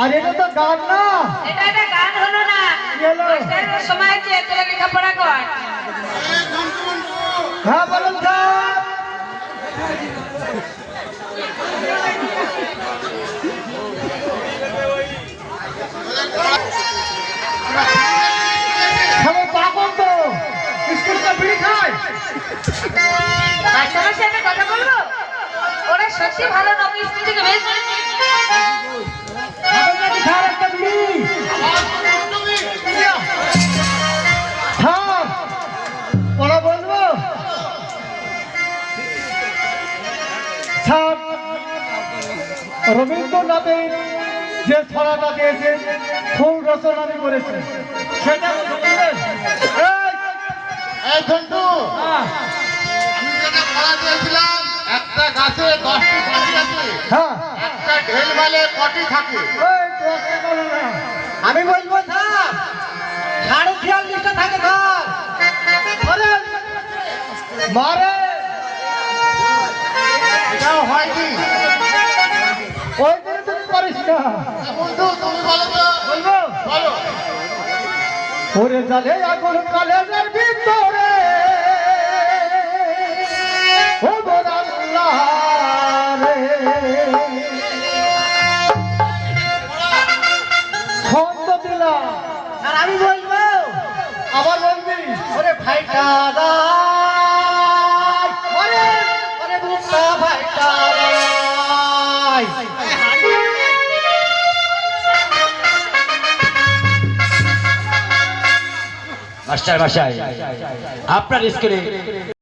আর এটা তো গান না, এটা একটা গান হলো না। মাস্টারের সময় যে তোরা লেখাপড়া কর। হ্যাঁ বলুন স্যার। সবাই পাগল তো, স্কুলে তো বিড়ি খায়। মাস্টারের সাথে কথা বলবো? ওরা সত্যি ভালো নয়, স্কুল থেকে বের করে একটা বিড়ি ওরা বলবো স্যার, রবীন্দ্রনাথের যে ছড়াটা দিয়েছে ফুল রচনা করেছে সেটা বলবেন? এই ঝন্টু, আমি যেটা পড়া দিয়েছিলাম, একটা গাছে 10টি কাঠি আছে, হ্যাঁ একটা ঢেল মালে কটি থাকে? আমি বলবো স্যার 46.5টা থাকে স্যার। মারে এটাও হয়নি। ওই দিন তুমি পারিস না। বন্ধু তুমি বলো তো। বলবো বলো। ওরে জালে আগুন কালের ভিতরে ও আল্লাহ রে, ছন্দ দিলাম আর আমি বলবো আবার বলবি ওরে ভাইটা ওরে ওরে বুঝা ভাইটা মাস্টার মশাই, আপনার স্কুলে